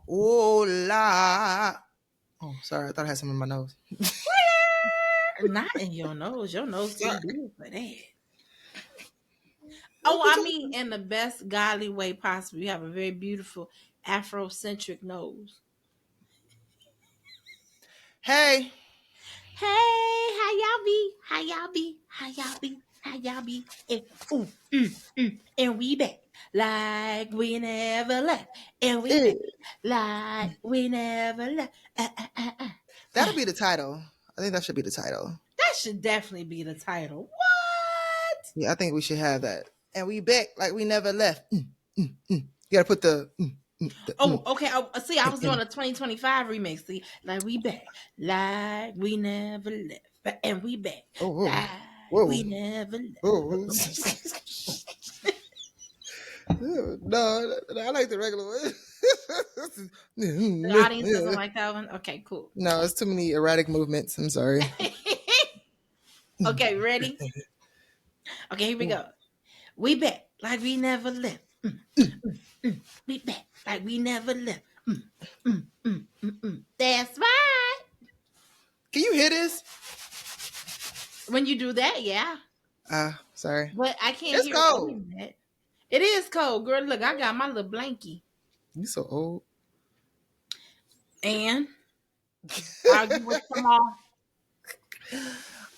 Oh la. Oh, sorry. I thought I had something in my nose. Not in your nose. Your nose too Sorry. big for that. What Oh, we I talking mean, about? in the best godly way possible. You have a very beautiful Afrocentric nose. Hey. Hey, how y'all be? How y'all be? How y'all be? How y'all be? And, ooh, and we back like we never left. And we back Eh. like we never left. That'll be the title. I think that should be the title. That should definitely be the title. What? Yeah, I think we should have that. And we back like we never left. You gotta put Oh, okay. See, I was doing in. a 2025 remix. See, like we back, like we never left, and we back, Oh, whoa. like we Whoa. never left. Whoa. No, I like the regular The audience doesn't one. like that one. Okay, cool. No, it's too many erratic movements. I'm sorry. Okay, ready? Okay, here we go. We back like we never left. We back like we never left. That's right. Can you hear this? When you do that, yeah. Sorry. But I can't It's hear cold. only that. It is cold, girl. Look, I got my little blankie. You so old. And argue with them all.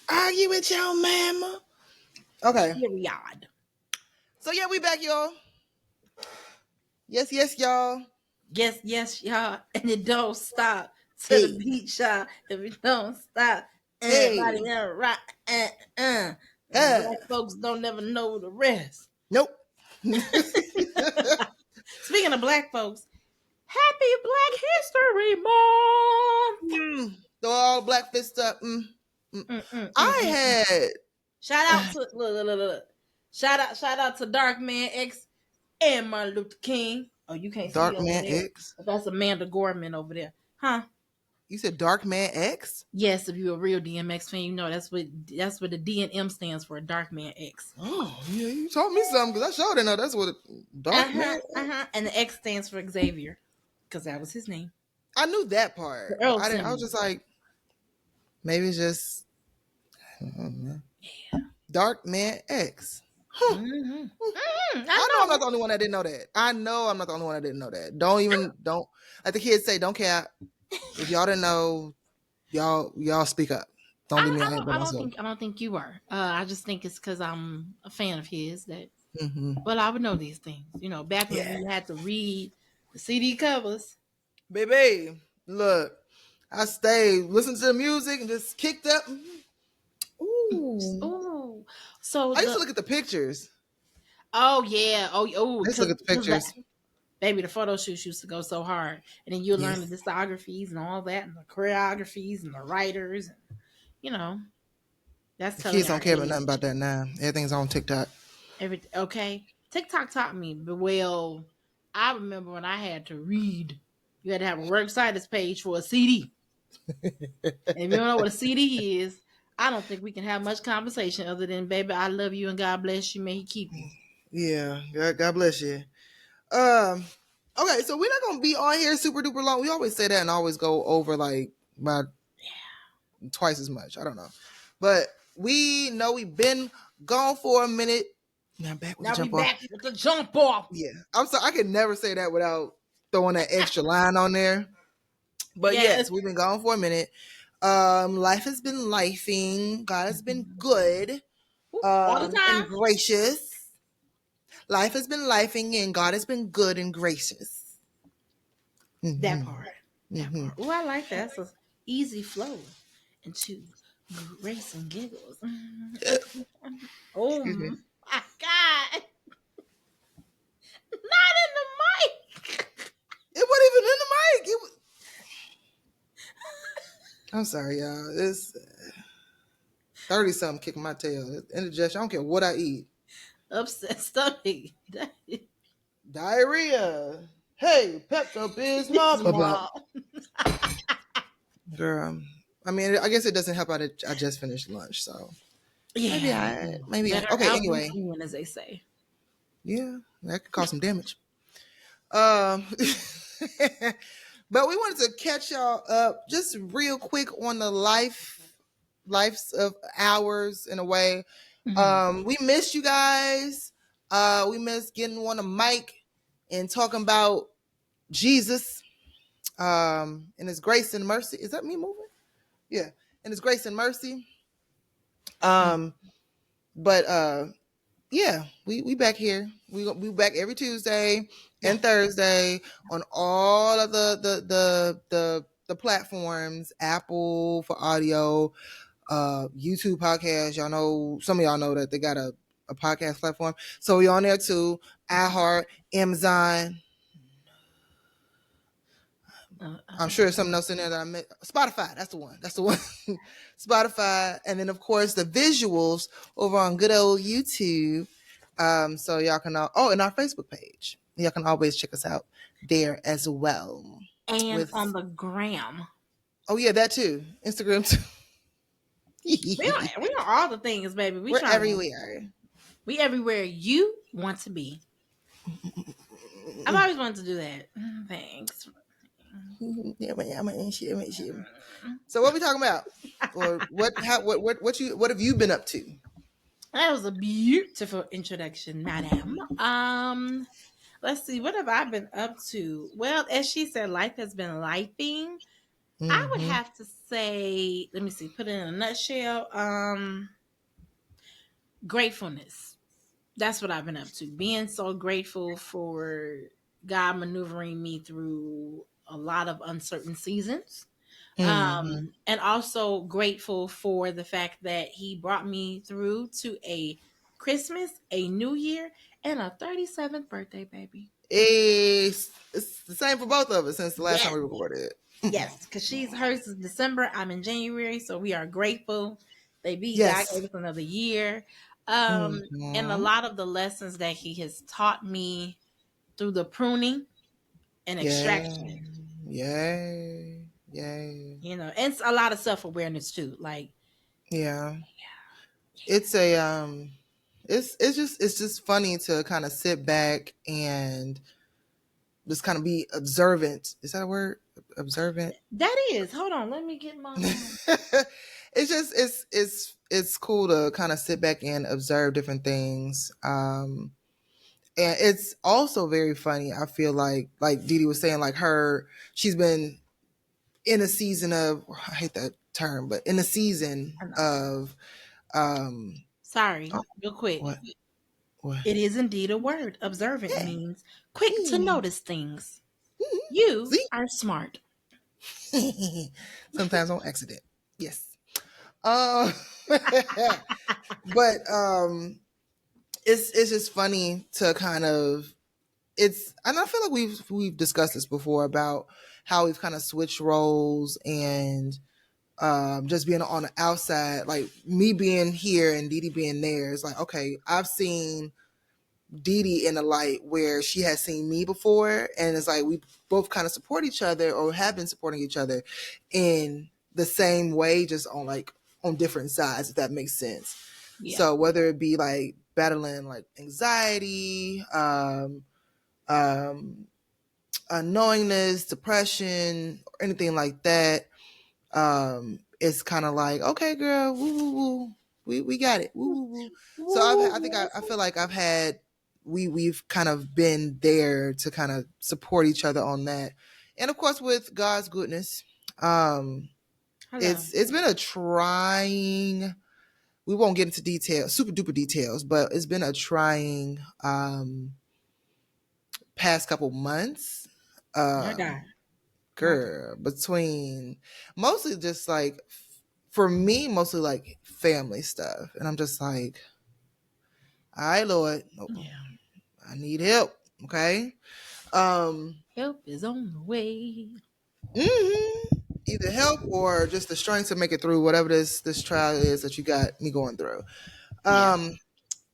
Argue with your mama. Okay. Period. So yeah, we back, y'all. Yes, yes, y'all. Yes, yes, y'all. And it don't stop to the Hey. beat, y'all. If it don't stop, Hey. everybody rock. And Uh. black folks don't never know the rest. Nope. Speaking of black folks, happy Black History Month. Throw all black fists up. Mm, mm, mm, I mm. had Shout out to look. Shout out to Dark Man X and Martin Luther King. Oh, you can't see Dark over Man there. X. But that's Amanda Gorman over there. Huh? You said Dark Man X? Yes, if you're a real DMX fan, you know that's what the D and M stands for, Dark Man X. Oh, yeah, you taught me something because I sure didn't know that's what Dark Man. And the X stands for Xavier, because that was his name. I knew that The part, but Earl I didn't. I was symbol. just like, maybe it's just Yeah. Dark Man X. Huh. I know I I'm not know. the only one that didn't know that. I know I'm not the only one that didn't know that. Don't like the kids say, don't care. If y'all didn't know, y'all speak up. Don't leave me out here by myself. I don't think you are. I just think it's because I'm a fan of his that. Mm-hmm. Well, I would know these things. You know, back when Yeah, we had to read the CD covers. baby. Look, I stayed, listened to the music, and just kicked up. Ooh. Oh, so I used to the look at the pictures. oh yeah, I used to look at the because that pictures. baby the photo shoots used to go so hard, and then you learn the Yes. discographies and all that, and the choreographies and the writers, and you know that's The telling kids don't our care about nothing age. about that now. Everything's on TikTok. Every okay, TikTok taught me, but well, I remember when I had to read. You had to have a works citus page for a CD. And if you don't know what a CD is, I don't think we can have much conversation other than, baby, I love you and God bless you. May He keep you. Yeah. God bless you. Um. Okay, so we're not gonna be on here super duper long. We always say that and always go over like about twice as much. I don't know, but we know we've been gone for a minute. Now back with the Now we jump off. back with the jump off. Yeah, I'm sorry. I can never say that without throwing that extra line on there. But Yes. yes, we've been gone for a minute. Life has been lifing. God has been good. All the And time. gracious. Life has been lifing, and God has been good and gracious. That Mm-hmm. part. That Mm-hmm. part. Oh, I like that. It's an easy flow into grace and giggles. Oh Excuse me. my God. Not in the mic. It wasn't even in the mic. I'm sorry, y'all. It's 30 something kicking my tail. Indigestion. I don't care what I eat. Upset stomach. Diarrhea. Hey, Pepto Bismol. Blah, blah. Small. Girl. I mean, I guess it doesn't help out that I just finished lunch, so Yeah. maybe I. Better Okay, out than anyway. in, as they say. Yeah, that could cause some damage. Um, but we wanted to catch y'all up just real quick on the lives of ours in a way. Mhm. We miss you guys. We miss getting on a mic and talking about Jesus, and his grace and mercy. Is that me moving? Yeah. And his grace and mercy. Yeah. Um, but yeah, we back here. We back every Tuesday Yeah. and Thursday on all of the platforms, Apple for audio, YouTube podcast. Y'all know, some of y'all know that they got a podcast platform. So we on there too. iHeart, Amazon. I'm sure there's something else in there that I missed. Spotify, that's the one. That's the one. Spotify, and then of course the visuals over on good old YouTube. So y'all can and our Facebook page. Y'all can always check us out there as well. And on With the gram. oh yeah, that too. Instagram too. We on all the things, baby. We're everywhere. We everywhere you want to be. I've always wanted to do that. Thanks. So what we talking about? Or what have you been up to? That was a beautiful introduction, madam. Let's see, what have I been up to? Well, as she said, life has been lifing. I would Mm-hmm. have to say, let me see, put it in a nutshell. Gratefulness. That's what I've been up to. Being so grateful for God maneuvering me through a lot of uncertain seasons. Mm-hmm. And also grateful for the fact that he brought me through to a Christmas, a New Year, and a 37th birthday, baby. It's the same for both of us since the last time Yes, we recorded. yes, because hers is December, I'm in January, so we are grateful. Baby, God Yes. gave us another year. Um, and a Mm-hmm. lot of the lessons that he has taught me through the pruning and Yeah. extraction, Yay. Yay. and it's a lot of self awareness too. Like, Yeah. yeah, It's a it's just funny to kind of sit back and just kind of be observant. Is that a word? Observant. that is. Hold on, let me get my. It's just it's cool to kind of sit back and observe different things. And it's also very funny. I feel like Dee Dee was saying, like she's been in a season of, I hate that term, but in a season I know. of um Sorry, oh, real quick. what what It is indeed a word. Observant yeah. means quick to Mm. notice things. Mm. You See. are smart. Sometimes on accident. Yes. Um but it's just funny to kind of, and I feel like we've discussed this before about how we've kind of switched roles, and just being on the outside, like me being here and Dee Dee being there. It's like, okay, I've seen Dee Dee in a light where she has seen me before, and it's like we both kind of support each other or have been supporting each other in the same way, just on different sides, if that makes sense. Yeah. So whether it be like battling like anxiety, um, unknowingness, depression, or anything like that, it's kind of like, okay, girl, woo woo woo, we got it, woo woo woo. So I feel like we've kind of been there to kind of support each other on that, and of course with God's goodness, um, Hello. it's been a trying. We won't get into details, super duper details, but it's been a trying past couple months. My God. Um, My God. girl, between mostly just like, for me, mostly like family stuff, and I'm just like, all right, Lord, Yeah. I need help. Okay. um Help is on the way. Either help or just the strength to make it through whatever this trial is that you got me going through. Yeah.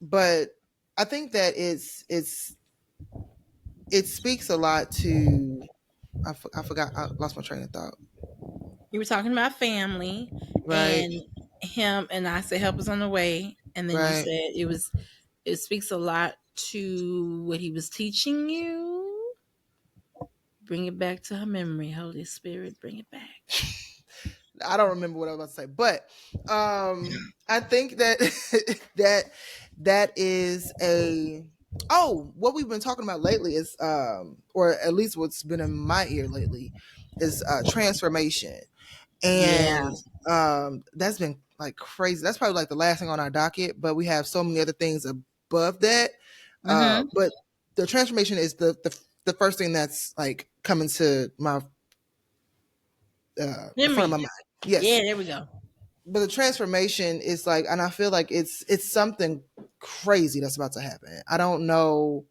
But I think that it speaks a lot to, I forgot, I lost my train of thought. You were talking about family Right. and him, and I said help is on the way. And then you Right. said it speaks a lot to what he was teaching you. Bring it back to her memory, Holy Spirit. Bring it back. I don't remember what I was about to say, but I think that that that is a what we've been talking about lately is or at least what's been in my ear lately is transformation. Yeah. And that's been like crazy. That's probably like the last thing on our docket, but we have so many other things above that. Mm-hmm. But the transformation is the first thing that's like coming to my the front of my Memory. mind. Yeah, Yes, there we go. but the transformation is like, and I feel like it's something crazy that's about to happen. I don't know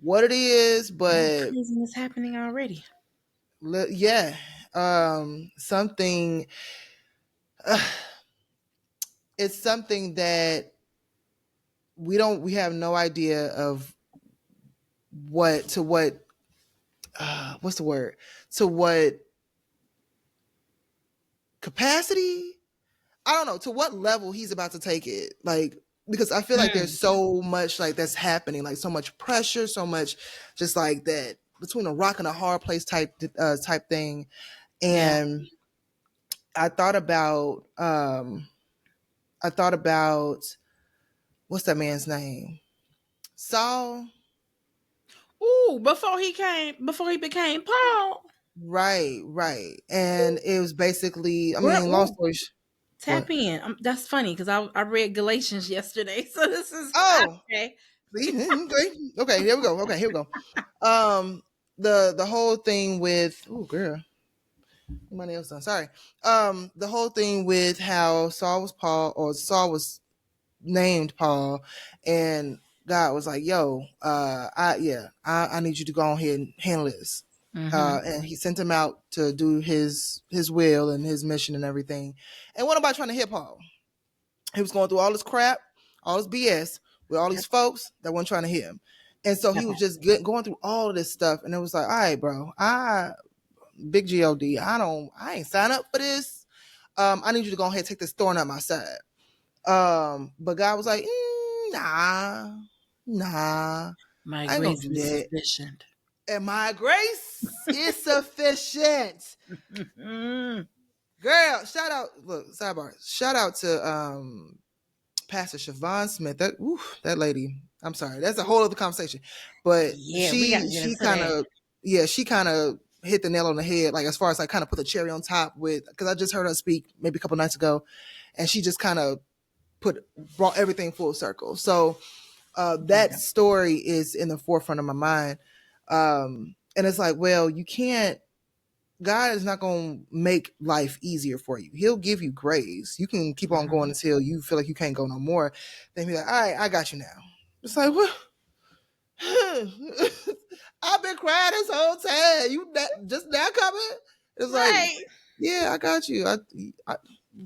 what it is, A lot of but craziness happening already. yeah, something. It's something that we have no idea of what what's the word, to what capacity, I don't know, to what level he's about to take it, like, because I feel like there's Mm. so much like that's happening, like so much pressure, so much just like that between a rock and a hard place type thing. Yeah. And I thought about I thought about what's that man's name, Saul. Ooh, before he became Paul. Right. And it was basically, I Girl, mean, long ooh, story what? tap in. That's funny because I read Galatians yesterday, so this is Oh, okay. see? Okay, here we go. Okay, here we go. Um, the whole thing with, oh girl, somebody else done. Sorry. The whole thing with how Saul was named Paul, and God was like, "Yo, I need you to go on here and handle this." Mm-hmm. And he sent him out to do his will and his mission and everything. And what about trying to hit Paul? He was going through all this crap, all this BS with all these Yep. folks that weren't trying to hit him. And so he Yep. was just going through all of this stuff, and it was like, all right, bro, big God, I ain't sign up for this. I need you to go ahead and take this thorn out my side. But God was like, nah, My I ain't gonna grace do is that. sufficient. And my grace is sufficient. Mm. Girl, shout out, look, sidebar. Shout out to Pastor Siobhan Smith. That lady. I'm sorry. That's a whole other conversation. But Yeah, we gotta get she into kind that. of, yeah, she kind of hit the nail on the head, like as far as like kind of put the cherry on top with, because I just heard her speak maybe a couple nights ago, and she just kind of brought everything full circle. So that Yeah. story is in the forefront of my mind. And it's like, well, you can't, God is not going to make life easier for you. He'll give you grace. You can keep on going Mhm. until you feel like you can't go no more. Then be like, all right, I got you now. It's like, what? I've been crying this whole time. Just now coming? It's like, Right. yeah, I got you. I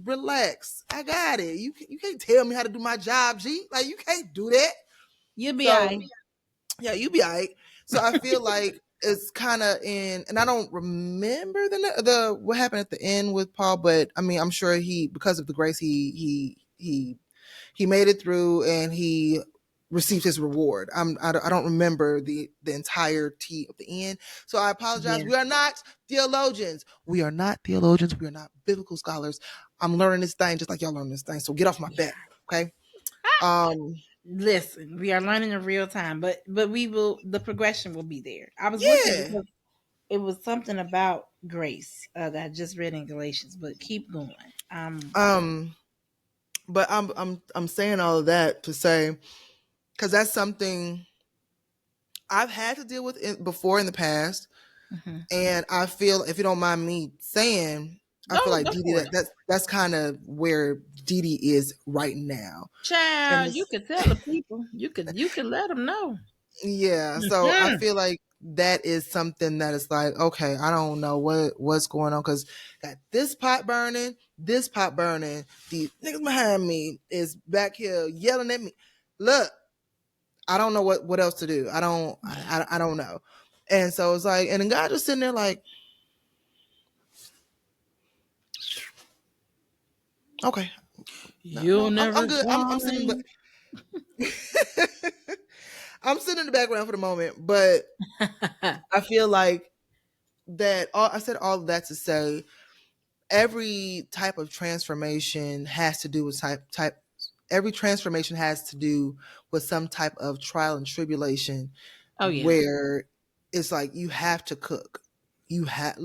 relax. I got it. You can't tell me how to do my job, G. Like you can't do that. You'll be all So right. yeah, you be all right. So I feel like it's kind of in, and I don't remember the what happened at the end with Paul, but I mean, I'm sure he, because of the grace, he made it through, and he received his reward. I don't remember the entirety of the end, so I apologize. Yeah. We are not theologians. We are not theologians. We are not biblical scholars. I'm learning this thing just like y'all learning this thing. So get off my Yeah. back, okay? Um, Listen, we are learning in real time, but we will. The progression will be there. I was looking yeah. because it was something about grace that I just read in Galatians. But keep going. Um, but I'm saying all of that to say, because that's something I've had to deal with before in the past, Mhm. and I feel, if you don't mind me saying, I feel like Go Dee Dee, for it, that's kind of where Dee Dee is right now, and child. You it's, could tell the people. You could let them know. yeah. So I Mhm. feel like that is something that is like, okay, I don't know what's going on, because got this pot burning. The niggas behind me is back here yelling at me. Look, I don't know what else to do. Yeah. I don't know. And so it's like, and the guy just sitting there like, okay, You'll no, I'm never good. I'm sitting, but join. I'm sitting in the background for the moment. But I feel like that all I said all of that to say every type of transformation has to do with type every transformation has to do with some type of trial and tribulation Oh yeah. where it's like you have to cook. You have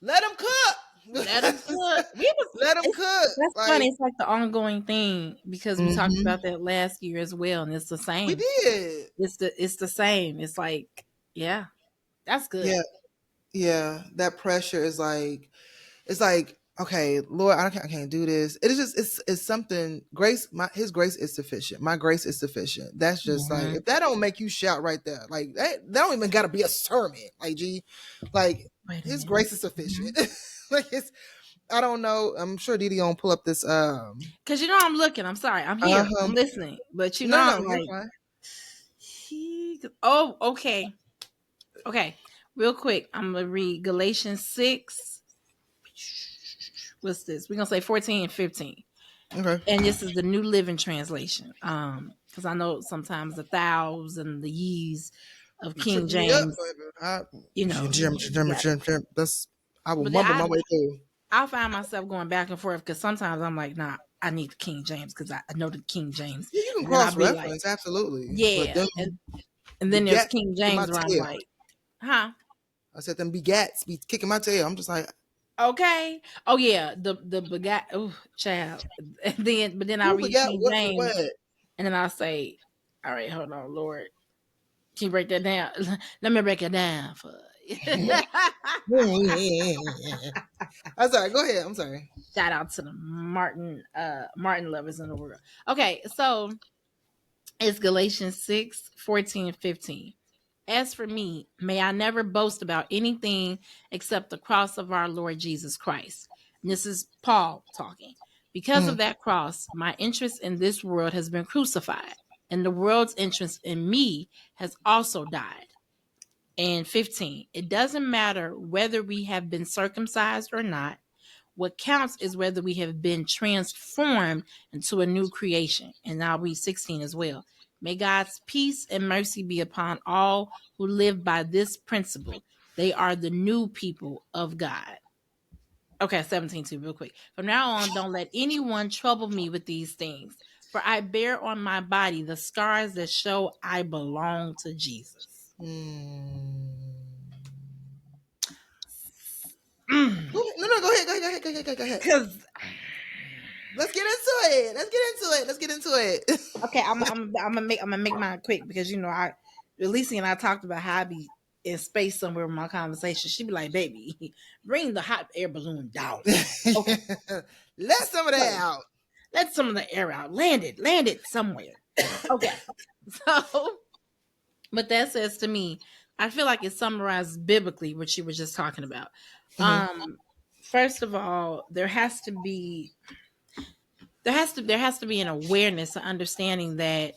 let them cook. Let them cook. We was Let them it's cook. That's funny. Like It's like the ongoing thing because we talked mhm. about that last year as well, and it's the We same. did. It's the same. It's like, yeah, that's good. Yeah. Yeah. That pressure is like it's like okay, Lord, I can't do this. It is just it's something grace. His grace is sufficient. My grace is sufficient. That's just like Mhm. if that don't make you shout right there, like that don't even got to be a sermon. Like G, like Wait a His minute. grace is sufficient. Mhm. Like it's I don't know. I'm sure Dee Dee gonna pull up this. Cause I'm looking. I'm sorry. I'm here. Uh-huh. I'm listening. But No, no, I'm you're like, fine. oh, okay, okay. Real quick, I'm gonna read Galatians 6. What's this? We're gonna say 14 and 15. Okay. And this is the New Living Translation. Because I know sometimes the thous and the ye's of You King tripping me up, James, but I, you got it. that's I will But then mumble my way through. I find myself going back and forth because sometimes I'm like, nah, I need the King James because I know the King James. Yeah, you can And then I'll cross be like, reference, absolutely, but yeah. them And then there's begats King kicking my James where I'm tail. like, huh? I said them begats be kicking my tail. I'm just like, Okay. Oh yeah, the begat oh child. And then I'll who read begat King what for James what? and then I'll say, all right, hold on, Lord. Can you break that down? Let me break it down for you. I'm sorry. Go ahead. I'm sorry. Shout out to the Martin lovers in the world. Okay, so it's Galatians 6, 14, and 15. As for me, may I never boast about anything except the cross of our Lord Jesus Christ. And this is Paul talking. Because Mm, of that cross, my interest in this world has been crucified, and the world's interest in me has also died. And 15, it doesn't matter whether we have been circumcised or not. What counts is whether we have been transformed into a new creation. And I'll read 16 as well. May God's peace and mercy be upon all who live by this principle. They are the new people of God. Okay, 17 too, real quick. From now on, don't let anyone trouble me with these things, for I bear on my body the scars that show I belong to Jesus. mm. Because No, no, go ahead. Go ahead. Go ahead. Go ahead. Go ahead. Let's get into it. Let's get into it. Let's get into it. okay, I'm gonna make mine quick because Alicia and I talked about how I be in space somewhere in my conversation. She'd be like, "Baby, bring the hot air balloon down some." Okay, Let some of that so out. let some of the air out. Land it somewhere. Okay, so but that says to me, I feel like it summarizes biblically what you were just talking about. Mm-hmm. First of all, there has to be an awareness, an understanding that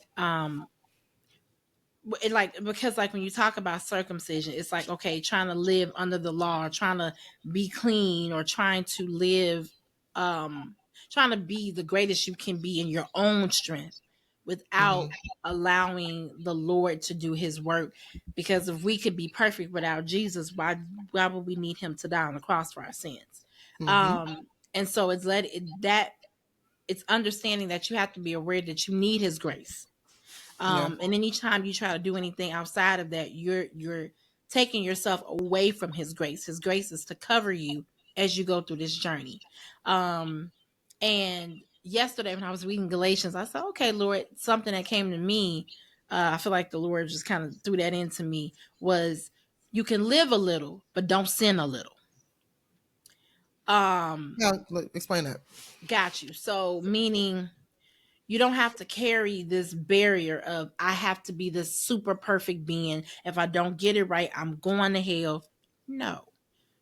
because like when you talk about circumcision, it's like, okay, trying to live under the law, or trying to be clean, or trying to live um trying to be the greatest you can be in your own strength Mm-hmm. without allowing the Lord to do his work. Because if we could be perfect without Jesus, why would we need him to die on the cross for our sins? Mm-hmm. And so it's understanding that you have to be aware that you need his grace. Yeah. And anytime you try to do anything outside of that, you're taking yourself away from his grace. His grace is to cover you as you go through this journey. And yesterday when I was reading Galatians, I said, okay, Lord, something that came to me, I feel like the Lord just kind of threw that into me, was you can live a little, but don't sin a little. Um, Yeah. Explain that. got you. So meaning you don't have to carry this barrier of I have to be this super perfect being. If I don't get it right, I'm going to hell. No.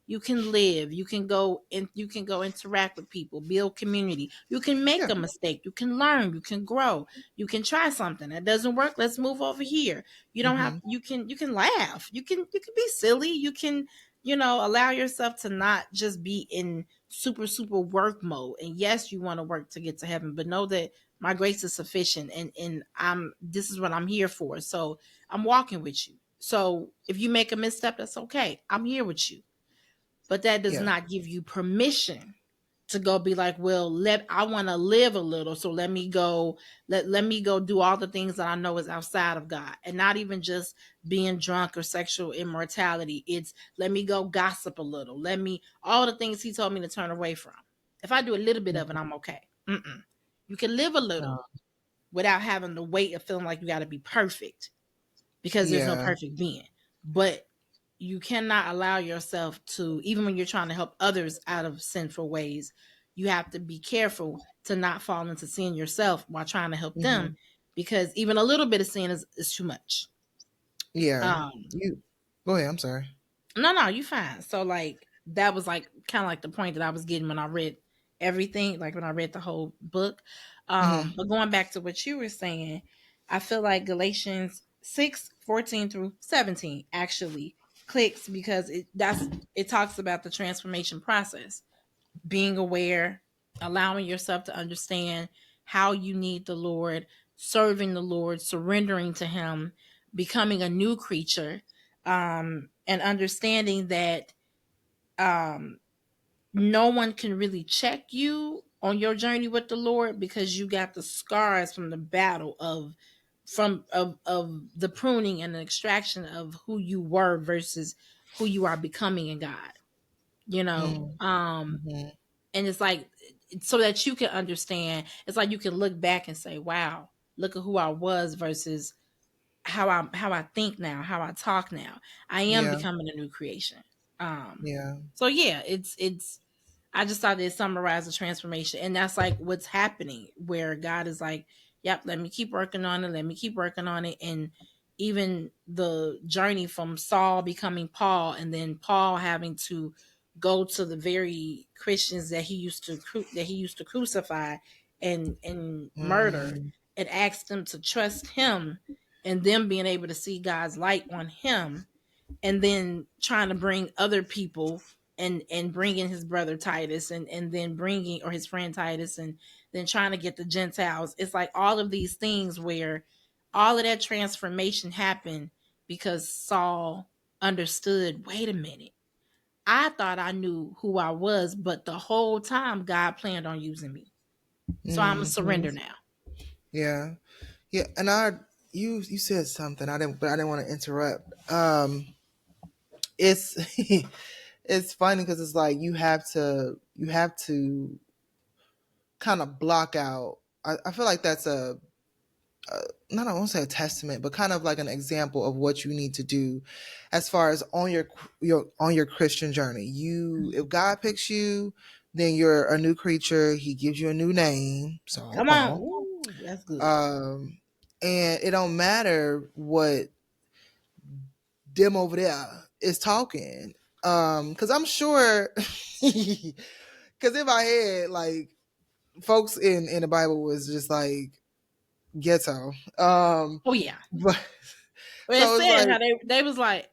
You can live, you can go interact with people, build community. You can make Yeah. a mistake, you can learn, you can grow, you can try something that doesn't work. Let's move over here. You don't have Mm-hmm. you can laugh. You can be silly. You can, allow yourself to not just be in super work mode. And yes, you want to work to get to heaven, but know that my grace is sufficient, and I'm this is what I'm here for. So I'm walking with you. So if you make a misstep, that's okay. I'm here with you. but that does Yeah. not give you permission to go be like, well, I want to live a little, so let me go, let me go do all the things that I know is outside of God, and not even just being drunk or sexual immortality. It's let me go gossip a little, let me all the things he told me to turn away from. If I do a little bit of it, I'm okay. You can live a little without having the weight of feeling like you got to be perfect, because there's no Yeah. perfect being. But you cannot allow yourself to, even when you're trying to help others out of sinful ways, you have to be careful to not fall into sin yourself while trying to help them, Hmm. because even a little bit of sin is too much. Yeah. Um, You go ahead. I'm sorry. no, you fine. So like that was like kind of like the point that I was getting when I read everything, like when I read the whole book. Hmm. But going back to what you were saying, I feel like Galatians 6:14 through 17 actually clicks, because it talks about the transformation process, being aware, allowing yourself to understand how you need the Lord, serving the Lord, surrendering to Him, becoming a new creature, and understanding that um, no one can really check you on your journey with the Lord, because you got the scars from the battle of the pruning and the extraction of who you were versus who you are becoming in God. You know, Mm-hmm. and it's like, so that you can understand, it's like you can look back and say, wow, look at who I was versus how I think now, how I talk now. I am Yeah. becoming a new creation. um Yeah. so yeah, it's I just thought it summarized the transformation, and that's like what's happening, where God is like, yep, let me keep working on it, let me keep working on it. And even the journey from Saul becoming Paul, and then Paul having to go to the very Christians that he used to crucify and murder, Mm-hmm. and ask them to trust him, and them being able to see God's light on him, and then trying to bring other people, and bringing his brother Titus, and then bringing, or his friend Titus, and then trying to get the Gentiles. It's like all of these things where all of that transformation happened because Saul understood, wait a minute, I thought I knew who I was, but the whole time God planned on using me, so I'm a Mm-hmm. surrender now. Yeah. Yeah. And you said something. I didn't want to interrupt. It's it's funny because it's like you have to kind of block out. I feel like that's not I won't say a testament, but kind of like an example of what you need to do as far as on your Christian journey. If God picks you, then you're a new creature. He gives you a new name, Saul Come on. Paul. Ooh, that's good. Um, and it don't matter what them over there is talking. Because I'm sure, because in my head, like folks in the Bible was just like ghetto. Oh yeah. But Well, it so it's said like how they was like,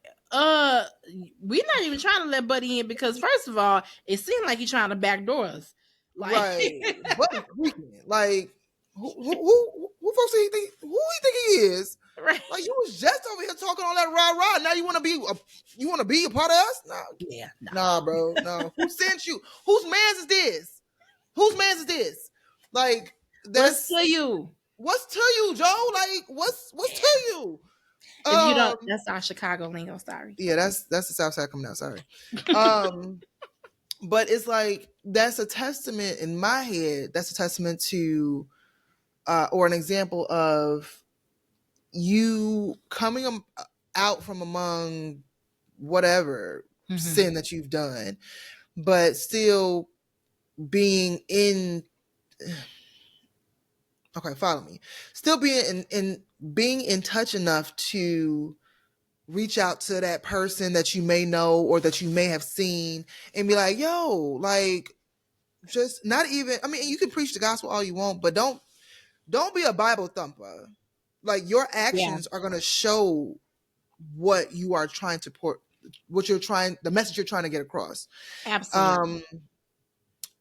we're not even trying to let Buddy in, because first of all, it seemed like he's trying to backdoor us. Like, right, Buddy creeping. Like who folks he think he is? right? Like you was just over here talking all that rah rah. Now you want to be a part of us? Nah, Yeah, no. nah, bro. No. Who sent you? Whose man's is this? Whose man's is this? Like What's that's to you? what's to you, Joe? Like what's Yeah. to you? If you don't, Um, that's our Chicago lingo. Sorry. yeah, that's the South Side coming out. Sorry. Um, but it's like that's a testament in my head. That's a testament to, or an example of you coming out from among whatever Mm-hmm. sin that you've done, but still being in. Okay, follow me. Still being in being in touch enough to reach out to that person that you may know or that you may have seen and be like, yo, like just not even I mean, you can preach the gospel all you want, but don't be a Bible thumper. Like your Yeah, actions are gonna show what you are trying to port what you're trying the message you're trying to get across. absolutely. Um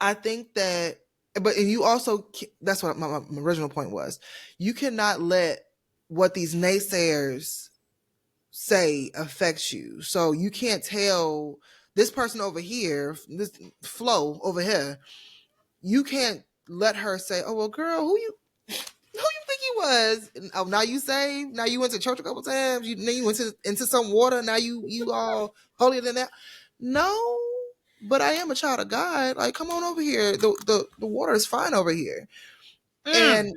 I think that but and you also that's what my original point was. You cannot let what these naysayers say affects you. So you can't tell this person over here, this Flo over here, you can't let her say, "Oh well, girl, who you think he was? Oh, now you saved. Now you went to church a couple times. Then you went into some water. Now you all holier than that." No, but I am a child of God. Like, come on over here. The water is fine over here, Mm. and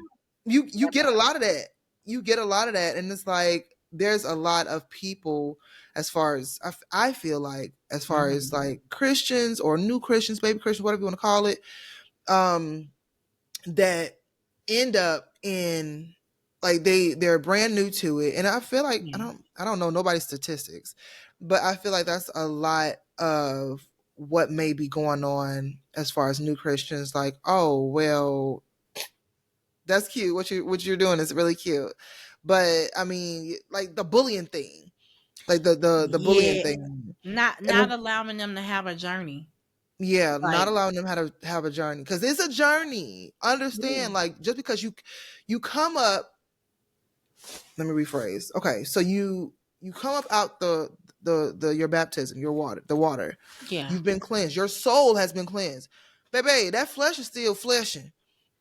you That get a part. lot of that. You get a lot of that, and it's like there's a lot of people as far as I feel like as far as Mhm. like Christians or new Christians, baby Christians, whatever you want to call it, um, that end up in like they're brand new to it, and I feel like Yeah. I don't know nobody's statistics, but I feel like that's a lot of what may be going on as far as new Christians. Like, oh well, that's cute. What you're doing is really cute, but I mean, like the bullying thing, like the bullying Yeah. thing, Not and allowing them to have a journey. yeah, not Like, allowing them how to have a journey because it's a journey. yeah. Understand, like just because you come up. Let me rephrase. Okay, so you come up out the your baptism, your water, the water. Yeah. You've been cleansed. Your soul has been cleansed, baby. That flesh is still fleshing.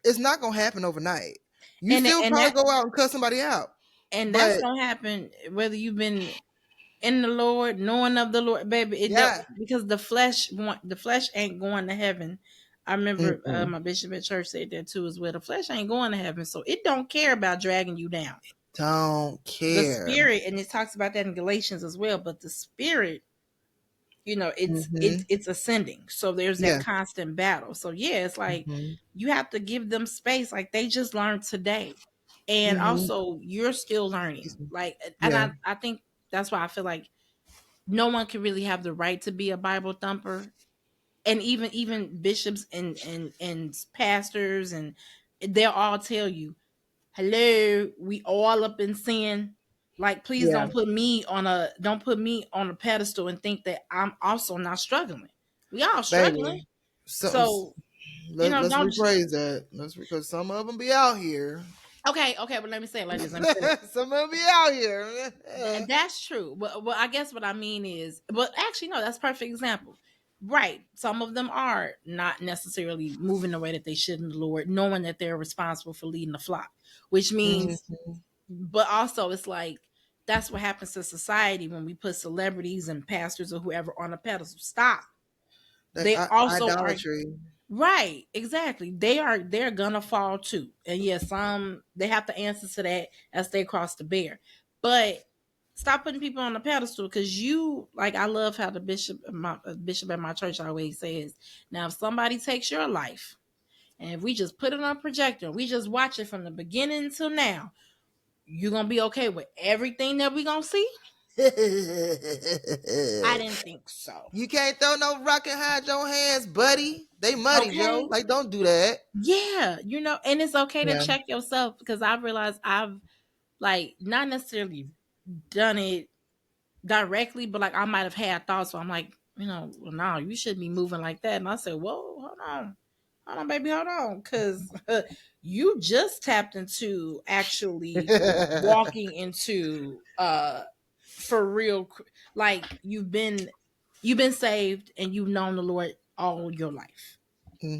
It's not gonna happen overnight. You And still and probably that go out and cut somebody out, and that's but gonna happen whether you've been in the Lord, knowing of the Lord, baby. It don't, yeah. because the flesh ain't going to heaven. I remember Mm-mm. my bishop at church said that too as well. The flesh ain't going to heaven, so it don't care about dragging you down. Don't The care. spirit, and it talks about that in Galatians as well. But the spirit, it's Mm-hmm. it's ascending. So there's that Yeah. constant battle. So yeah, it's like Mm-hmm. you have to give them space. Like they just learned today, and Mm-hmm. also you're still learning. Like, and Yeah. I think that's why I feel like no one can really have the right to be a Bible thumper, and even bishops and pastors, and they'll all tell you, "Hello, we all up in sin." Like, please Yeah, don't put me on a pedestal and think that I'm also not struggling. We all struggling, baby. So so let's don't. rephrase that. Let's because some of them be out here. Okay, but let me say it like this. Let me say it. Some of them be out here. That's true. But I guess what I mean is, but actually, no, that's a perfect example. Right. Some of them are not necessarily moving the way that they should in the Lord, knowing that they're responsible for leading the flock, which means, Mm-hmm. but also it's like, that's what happens to society when we put celebrities and pastors or whoever on a pedestal. Stop. Like They also are. idolatry. Right, exactly. They're gonna fall too. And yes, some they have to answer to that as they cross the bear. But stop putting people on the pedestal, because you, like, I love how the bishop at my church always says, now if somebody takes your life and if we just put it on a projector and we just watch it from the beginning till now, you gonna be okay with everything that we gonna see? I didn't think so. You can't throw no rock and hide your hands, buddy. They muddy, Joe. Okay. Like, don't do that. Yeah, and it's okay to Yeah. check yourself, because I've realized I've, like, not necessarily done it directly, but like I might have had thoughts where I'm like, well, no, you shouldn't be moving like that. And I said, whoa, hold on, baby, hold on, because you just tapped into actually walking into for real, like you've been saved and you've known the Lord all your life,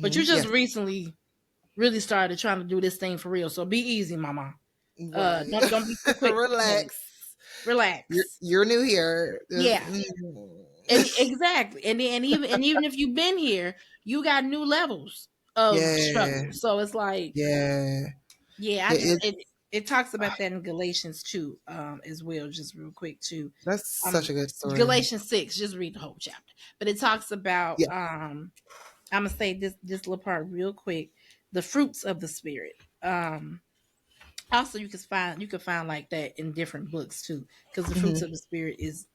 but you just Yes. recently really started trying to do this thing for real. So be easy, mama. Right. Don't be too quick to panic. Relax. Relax. You're new here. Yeah, and exactly, and even if you've been here, you got new levels of Yeah. struggle. So it's like, Yeah. yeah, I Yeah. just it talks about that in Galatians 2, as well, just real quick too. That's such Um, a good story. Galatians 6, just read the whole chapter, but it talks about, Yeah. I'm gonna say this little part real quick, the fruits of the spirit. Also, you can find like that in different books too, because the fruits Hmm. of the spirit is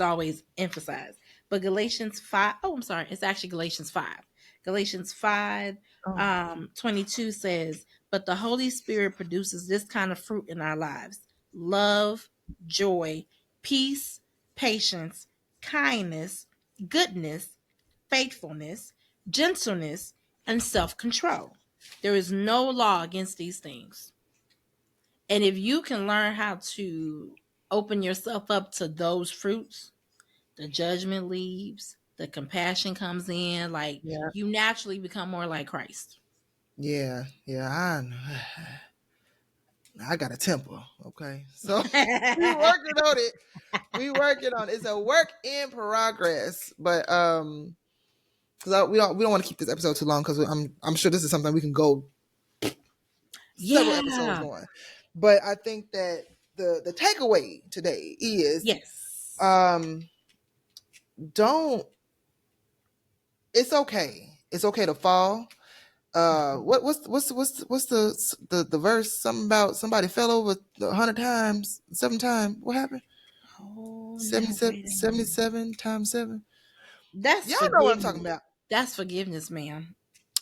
always emphasized. But Galatians 5, oh, I'm sorry, it's actually Galatians 5. Galatians 5, Oh. 22 says, but the Holy Spirit produces this kind of fruit in our lives: love, joy, peace, patience, kindness, goodness, faithfulness, gentleness, and self-control. There is no law against these things. And if you can learn how to open yourself up to those fruits, the judgment leaves, the compassion comes in. Like Yeah. you naturally become more like Christ. Yeah. Yeah. I know. I got a temper. Okay. So we working on it. We working on it. It's a work in progress. But because we don't want to keep this episode too long because I'm sure this is something we can go several episodes Yeah. on. But I think that the takeaway today is Yes. um don't it's okay. It's okay to fall. What's the verse? Something about somebody fell over 100 times, 7 times. What happened? Oh, now 77, wait a minute. 77 times 7. That's Y'all know what I'm talking forgiveness. about. That's forgiveness, man.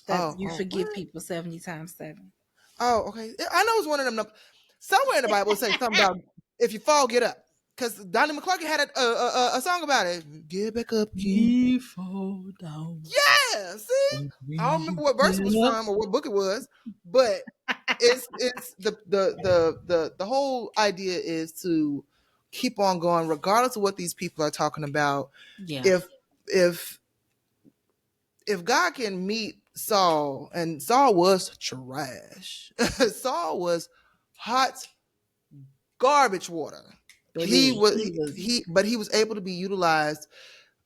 That Oh, you oh, forgive what? people 70 times 7. Oh, okay. I know it's one of them. Somewhere in the Bible it says something about if you fall, get up. Because Donnie McClurkin had a song about it. Get back up again. We fall down, Yeah, see? but I don't we remember what verse it was get up. from or what book it was, but it's the whole idea is to keep on going regardless of what these people are talking about. Yeah. If if if God can meet Saul, and Saul was trash. Saul was hot garbage water. He Baby, was he was, but he was able to be utilized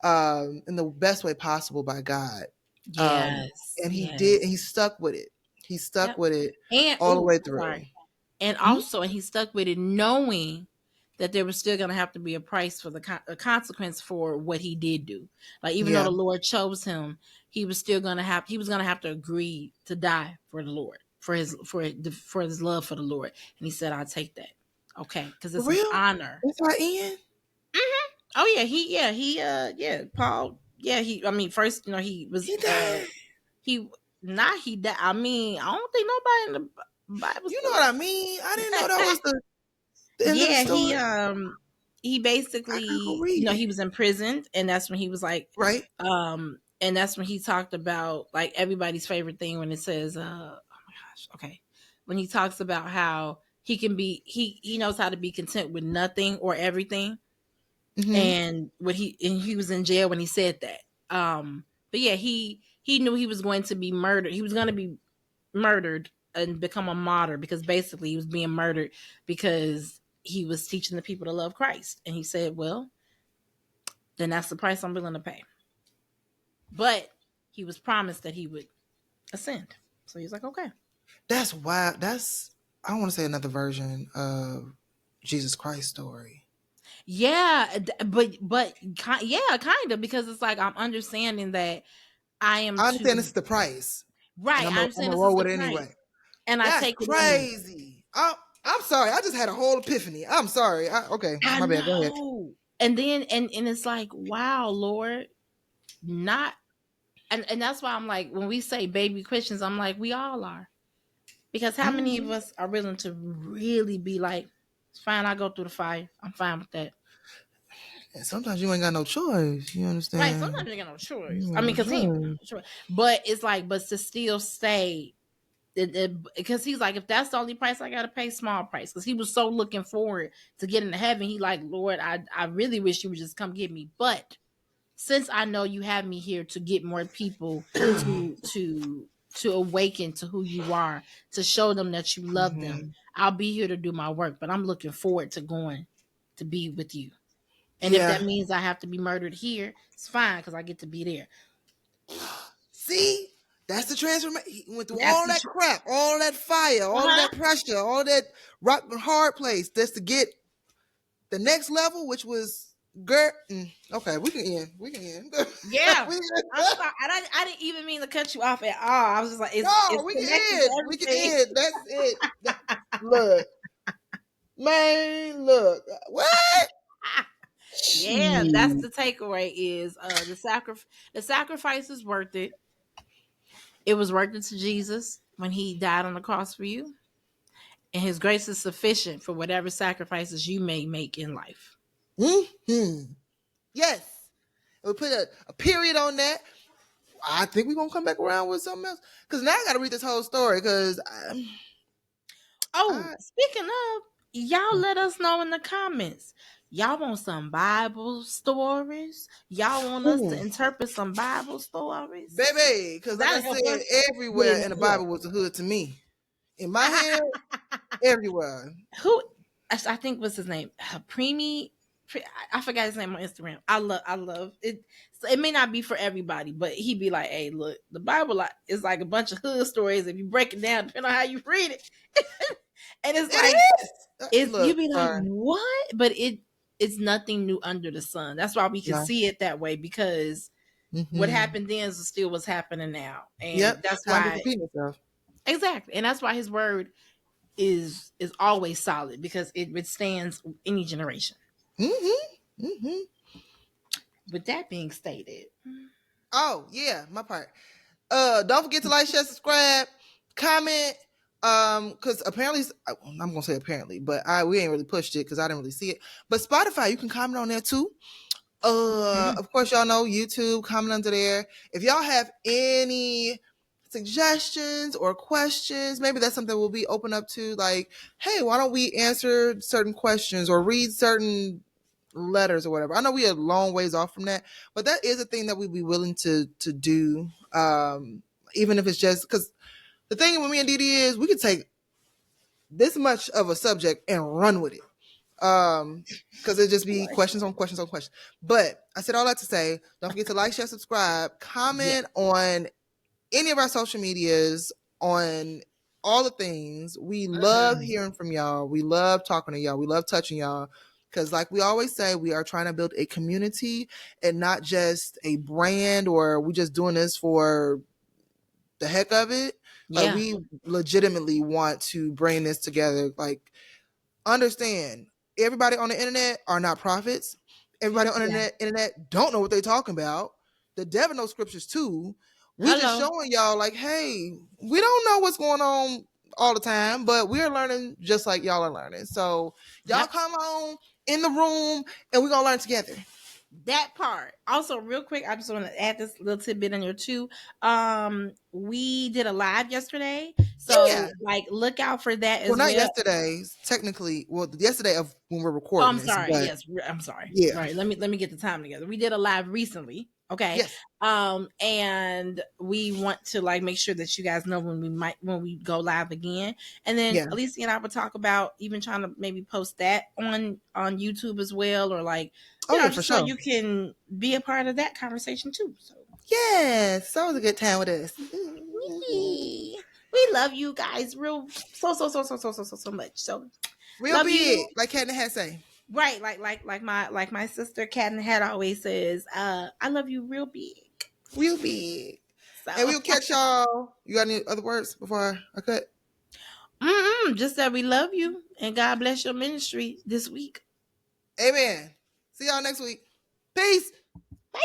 in the best way possible by God. yes, And he did, yes. and he stuck with it. He stuck Yep. with it And all the oh, way through. sorry. And Mhm. also, and he stuck with it, knowing that there was still going to have to be a price for a consequence for what he did do. Like even though Yeah. the Lord chose him, he was still going to have he was going to have to agree to die for the Lord, for his love for the Lord. And he said, "I'll take that." Okay, because For it's an real? honor. That's how Ian? Oh yeah, Paul, yeah, I mean, first, he was He died. he not he died. I mean, I don't think nobody in the Bible You know still what I mean? I didn't know that was the end of the yeah, story. he I gotta go basically, read it. he was imprisoned, and that's when he was like, Right? and that's when he talked about like everybody's favorite thing when it says, oh my gosh, okay, when he talks about how he knows how to be content with nothing or everything, Mm-hmm. and he was in jail when he said that. But yeah, he knew he was going to be murdered. He was going to be murdered and become a martyr, because basically he was being murdered because he was teaching the people to love Christ. And he said, well, then that's the price I'm willing to pay. But he was promised that he would ascend. So he's like, okay. That's wild. I want to say another version of Jesus Christ story. Yeah, but yeah, kind of, because it's like I'm understanding that I am I understand this to is the price, and right. I'm I gonna understand this is roll the with it anyway. price, and I That's take it in. crazy. I'm sorry. I just had a whole epiphany. I'm sorry. Okay, I my bad. Go ahead. know, and then and it's like, wow, Lord, not and that's why I'm like, when we say baby Christians, I'm like, we all are. Because how many of Mhm. us are willing to really be like, it's fine, I go through the fire. I'm fine with that. And sometimes you ain't got no choice. You Right. understand? Sometimes you ain't got no choice. You I ain't mean, got because no he choice. sure. But it's like, but to still stay, because he's like, if that's the only price I gotta pay, small price. Because he was so looking forward to getting to heaven. He like, Lord, I really wish you would just come get me. But since I know you have me here to get more people to awaken to who you are, to show them that you love them, Mhm. I'll be here to do my work, but I'm looking forward to going to be with you. And if that Yeah. means I have to be murdered here, it's fine, because I get to be there. See, that's the transformation. He went through That's all the that crap, all that fire, all of uh-huh. that pressure, all that rock and hard place, just to get the next level, which was girl. Okay, we can end. We can end. Yeah. we I'm can, sorry. I didn't even mean to cut you off at all. I was just like, no, it's we can connected to end. We can everything. end. That's it. Look, man, look. What? Yeah, that's Shoot. the takeaway is the sacrifice is worth it. It was worth it to Jesus when he died on the cross for you. And his grace is sufficient for whatever sacrifices you may make in life. Hmm. Yes. We put a period on that. I think we're gonna come back around with something else. Cause now I gotta read this whole story. Cause Oh, I speaking of, y'all let us know in the comments. Y'all want some Bible stories? Y'all want us Ooh, to interpret some Bible stories? baby, because like I That'll help said, us get everywhere in in the the Bible was the hood to me. In my head, everywhere. who I think what's his name, Preemie. I forgot his name on Instagram. I love it. So it may not be for everybody, but he'd be like, "Hey, look, the Bible is like a bunch of hood stories. If you break it down, depending on how you read it, and it's It like is. it's you Look, be like, sorry. what? But it's nothing new under the sun. That's why we can No. see it that way because what Mm-hmm. happened then is still what's happening now, and Yep. that's Time to why repeat itself. exactly, and that's why his word is always solid because it withstands any generation. Mm-hmm. Mm-hmm. With that being stated, Oh, yeah, my part. Don't forget to like, share, subscribe, comment. Because apparently, I'm gonna say apparently, but we ain't really pushed it because I didn't really see it. But Spotify, you can comment on there too. mm, Of course, y'all know YouTube, comment under there. If y'all have any suggestions or questions, maybe that's something we'll be open up to. Like, hey, why don't we answer certain questions or read certain letters or whatever? I know we are a long ways off from that, but that is a thing that we'd be willing to do. Even if it's just because the thing with me and Dee-Dee is we could take this much of a subject and run with it. Because it just be questions on questions on questions. But I said all that to say, don't forget to like, share, subscribe, yeah, comment on any of our social medias, on all the things. We love mm-hmm. hearing from y'all. We love talking to y'all. We love touching y'all. Because, like we always say, we are trying to build a community and not just a brand, or we just doing this for the heck of it. Like, Yeah, we legitimately want to bring this together. Like, understand, everybody on the internet are not prophets. Everybody on the yeah. internet don't know what they're talking about. The devil knows scriptures too. We just Hello. showing y'all like, hey, we don't know what's going on all the time, but we're learning just like y'all are learning. So y'all Yep. come on in the room and we're gonna learn together. That part. Also, real quick, I just want to add this little tidbit in here too. We did a live yesterday, Yeah. so like look out for that Well, as not well. yesterday, technically. Well, yesterday of when we're Oh, recording I'm this, sorry. but Yes, I'm sorry. yeah. Right. Let me get the time together. We did a live recently. Okay. Yes. And we want to like make sure that you guys know when we go live again. And then Yeah. Alicia and I would talk about even trying to maybe post that on YouTube as well, or like, Oh yeah, for just so sure. you can be a part of that conversation too. So Yes. That was a good time with us. we love you guys real so much. So Real love big, you. like Cat in the Hat say. Right, like my sister Cat in the Hat always says, I love you real big. Real big. And So we'll catch y'all. You got any other words before I cut? just that we love you and God bless your ministry this week. Amen. See y'all next week. Peace. Bye.